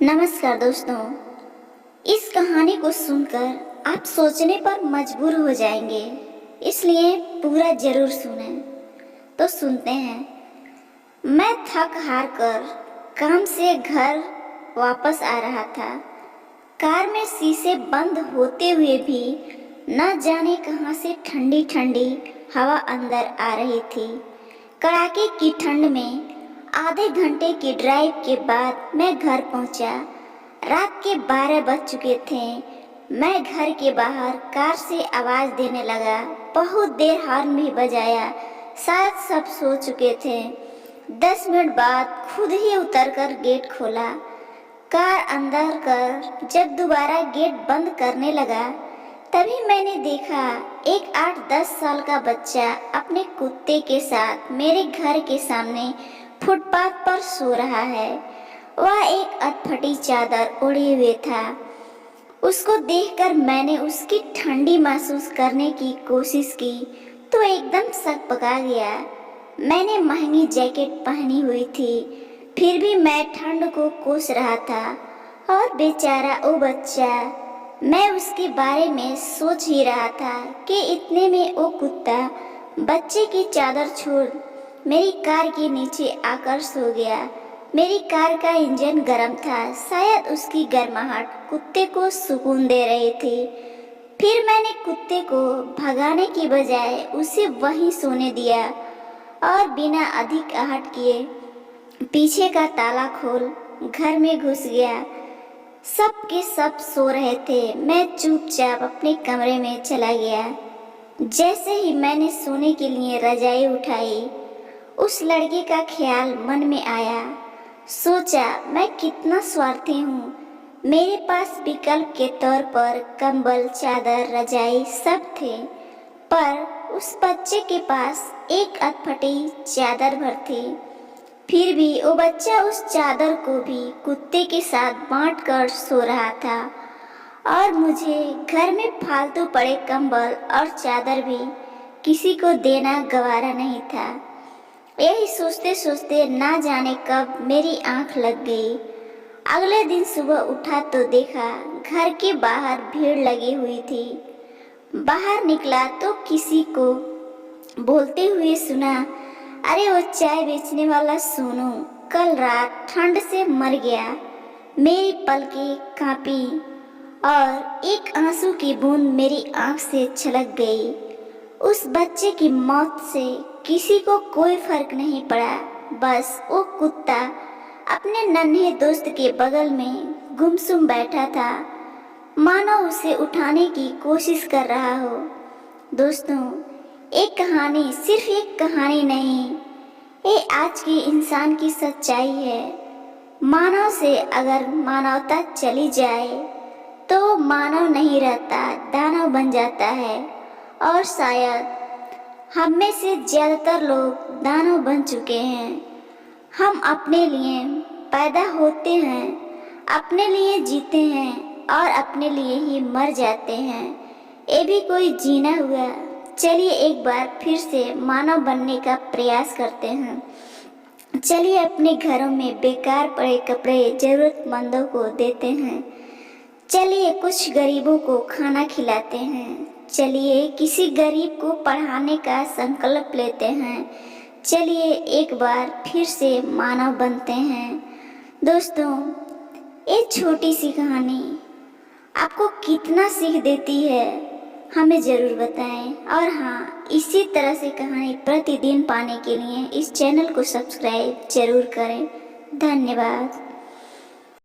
नमस्कार दोस्तों। इस कहानी को सुनकर आप सोचने पर मजबूर हो जाएंगे, इसलिए पूरा जरूर सुने। तो सुनते हैं। मैं थक हार कर काम से घर वापस आ रहा था। कार में शीशे बंद होते हुए भी न जाने कहां से ठंडी ठंडी हवा अंदर आ रही थी। कड़ाके की ठंड में आधे घंटे की ड्राइव के बाद मैं घर पहुंचा। रात के 12 बज चुके थे। मैं घर के बाहर कार से आवाज देने लगा। बहुत देर हॉर्न भी बजाया। शायद सब सो चुके थे। 10 मिनट बाद खुद ही उतरकर गेट खोला। कार अंदर कर जब दोबारा गेट बंद करने लगा, तभी मैंने देखा एक 8-10 साल का बच्चा अपने कुत्ते के साथ मेरे घर के सामने फुटपाथ पर सो रहा है। वह एक अटफटी चादर ओढ़े हुए था। उसको देखकर मैंने उसकी ठंडी महसूस करने की कोशिश की तो एकदम सक पका गया। मैंने महंगी जैकेट पहनी हुई थी, फिर भी मैं ठंड को कोस रहा था। और बेचारा वो बच्चा, मैं उसके बारे में सोच ही रहा था कि इतने में वो कुत्ता बच्चे की चादर छोड़ मेरी कार के नीचे आकर सो गया। मेरी कार का इंजन गर्म था, शायद उसकी गर्माहट कुत्ते को सुकून दे रही थी। फिर मैंने कुत्ते को भगाने की बजाय उसे वहीं सोने दिया और बिना अधिक आहट किए पीछे का ताला खोल घर में घुस गया। सब के सब सो रहे थे। मैं चुपचाप अपने कमरे में चला गया। जैसे ही मैंने सोने के लिए रजाई उठाई, उस लड़के का ख्याल मन में आया। सोचा, मैं कितना स्वार्थी हूँ। मेरे पास विकल्प के तौर पर कंबल, चादर, रजाई सब थे, पर उस बच्चे के पास एक अटफटी चादर भर थी। फिर भी वो बच्चा उस चादर को भी कुत्ते के साथ बांट कर सो रहा था और मुझे घर में फालतू पड़े कंबल और चादर भी किसी को देना गवारा नहीं था। यही सोचते सोचते ना जाने कब मेरी आंख लग गई। अगले दिन सुबह उठा तो देखा घर के बाहर भीड़ लगी हुई थी। बाहर निकला तो किसी को बोलते हुए सुना, अरे वो चाय बेचने वाला सोनू कल रात ठंड से मर गया। मेरी पलकें कांपी और एक आंसू की बूंद मेरी आंख से छलक गई। उस बच्चे की मौत से किसी को कोई फर्क नहीं पड़ा। बस वो कुत्ता अपने नन्हे दोस्त के बगल में गुमसुम बैठा था, मानो उसे उठाने की कोशिश कर रहा हो। दोस्तों, एक कहानी सिर्फ एक कहानी नहीं, ये आज के इंसान की सच्चाई है। मानव से अगर मानवता चली जाए तो मानव नहीं रहता, दानव बन जाता है। और शायद हम में से ज्यादातर लोग दानव बन चुके हैं। हम अपने लिए पैदा होते हैं, अपने लिए जीते हैं और अपने लिए ही मर जाते हैं। ये भी कोई जीना हुआ। चलिए एक बार फिर से मानव बनने का प्रयास करते हैं। चलिए अपने घरों में बेकार पड़े कपड़े जरूरतमंदों को देते हैं। चलिए कुछ गरीबों को खाना खिलाते हैं। चलिए किसी गरीब को पढ़ाने का संकल्प लेते हैं। चलिए एक बार फिर से मानव बनते हैं। दोस्तों, ये छोटी सी कहानी आपको कितना सीख देती है, हमें ज़रूर बताएं। और हाँ, इसी तरह से कहानी प्रतिदिन पाने के लिए इस चैनल को सब्सक्राइब जरूर करें। धन्यवाद।